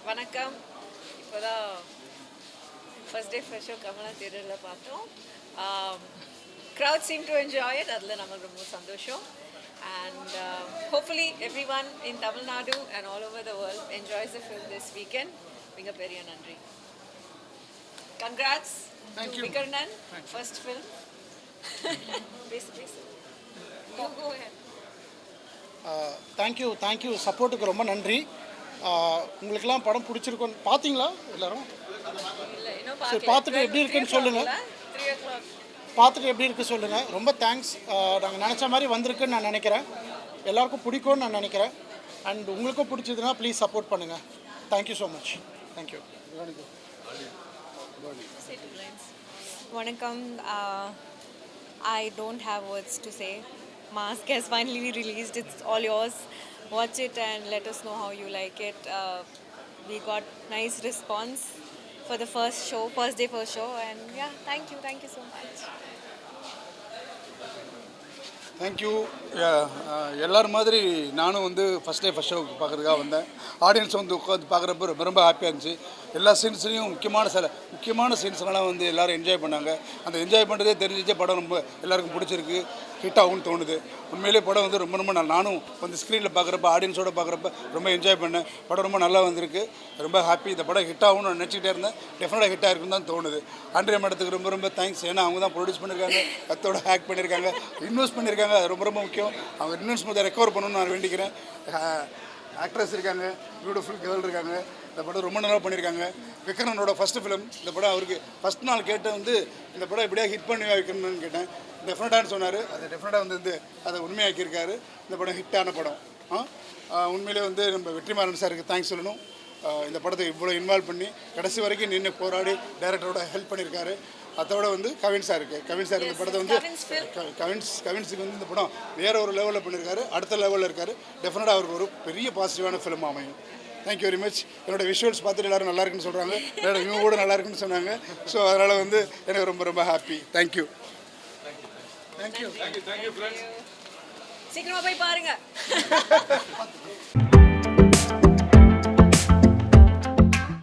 வணக்கம். இப்போதான் first day first show Kamala தியேட்டரில் பார்த்தோம். Crowd seem to enjoy it. அதில் நமக்கு ரொம்ப சந்தோஷம். And hopefully everyone in Tamil Nadu and all over the world enjoys the film this weekend. மிகப்பெரிய நன்றி. Congrats to Vikarnan, first film. பேசு. Go ahead. தேங்க்யூ சப்போர்ட்டுக்கு ரொம்ப நன்றி. உங்களுக்கெல்லாம் படம் பிடிச்சிருக்கோன்னு பார்த்தீங்களா எல்லாரும்? சரி, பார்த்துட்டு எப்படி இருக்குன்னு சொல்லுங்கள். பார்த்துட்டு எப்படி இருக்குது சொல்லுங்கள். ரொம்ப தேங்க்ஸ். நாங்கள் நினச்ச மாதிரி வந்திருக்குன்னு நான் நினைக்கிறேன். எல்லாருக்கும் பிடிக்கும்னு நான் நினைக்கிறேன். அண்ட் உங்களுக்கும் பிடிச்சதுன்னா ப்ளீஸ் சப்போர்ட் பண்ணுங்கள். Thank you so much. Thank you. Vanakkam. I don't have words to say. Mask has finally released. It's all yours. Watch it and let us know how you like it. We got nice response for the first day first show, and yeah, thank you so much. Thank you. எல்லோரும் மாதிரி நானும் வந்து first day first show பார்க்குறதுக்காக வந்தேன். Audience வந்து உட்காந்து பார்க்குறப்ப ரொம்ப ரொம்ப ஹாப்பியாக இருந்துச்சு. எல்லா சீன்ஸ்லையும் முக்கியமான சீன்ஸ்லாம் வந்து எல்லோரும் என்ஜாய் பண்ணாங்க. அந்த என்ஜாய் பண்ணுறதே தெரிஞ்சிச்சே படம் ரொம்ப எல்லாருக்கும் பிடிச்சிருக்கு, ஹிட் ஆகும்னு தோணுது. உண்மையிலே படம் வந்து ரொம்ப நானும் வந்து ஸ்க்ரீனில் பார்க்குறப்ப ஆடியன்ஸோடு பார்க்குறப்ப ரொம்ப என்ஜாய் பண்ணேன். படம் ரொம்ப நல்லா வந்திருக்கு. ரொம்ப ஹாப்பி. இந்த படம் ஹிட் ஆகும்னு நினச்சிக்கிட்டே இருந்தேன். டெஃபினட்டாக ஹிட் ஆகிருக்குன்னு தான் தோணுது. ஆண்ட்ரியா மேடத்துக்கு ரொம்ப தேங்க்ஸ். ஏன்னா அவங்க தான் ப்ரொடியூஸ் பண்ணியிருக்காங்க, கத்தோட ஆக்ட் பண்ணியிருக்காங்க, இன்வெஸ்ட் பண்ணியிருக்காங்க. அது ரொம்ப முக்கியம். அவங்க இன்வெஸ்ட்மெண்ட்டை ரெக்கவர் பண்ணணும்னு நான் வேண்டிக்கிறேன். ஆக்ட்ரஸ் இருக்காங்க, பியூட்டிஃபுல் கேர்ள் இருக்காங்க. இந்த படம் ரொம்ப நல்லா பண்ணியிருக்காங்க. விக்ரனோட ஃபஸ்ட்டு ஃபிலிம். இந்த படம் அவருக்கு ஃபஸ்ட் நாள் கேட்டு வந்து இந்த படம் எப்படியா ஹிட் பண்ணி வைக்கணும்னு கேட்டேன். டெஃபினட்டான்னு சொன்னார். அது டெஃபினட்டாக வந்து அதை உண்மையாக்கியிருக்காரு. இந்த படம் ஹிட்டான படம். உண்மையிலே வந்து நம்ம வெற்றிமாறன் சாருக்கு தேங்க்ஸ் சொல்லணும். இந்த படத்தை இவ்வளோ இன்வால்வ் பண்ணி கடைசி வரைக்கும் நின்று போராடி டைரக்டரோட ஹெல்ப் பண்ணியிருக்காரு. அதோட வந்து கவின் சார் இந்த படத்தை வந்து கவின்ஸுக்கு வந்து இந்த படம் வேறு ஒரு லெவலில் பண்ணியிருக்காரு. அடுத்த லெவலில் இருக்கார். டெஃபினட்டாக அவருக்கு ஒரு பெரிய பாசிட்டிவான ஃபிலிம் அமையும். Thank you very much. என்னோட விஷுவல்ஸ் பார்த்துட்டு எல்லோரும் நல்லா இருக்குன்னு சொல்கிறாங்க. என்னோட இவங்க கூட நல்லா இருக்குன்னு சொன்னாங்க. ஸோ அதனால் வந்து எனக்கு ரொம்ப ஹாப்பி. தேங்க்யூ. சீக்கிரமா போய் பாருங்க.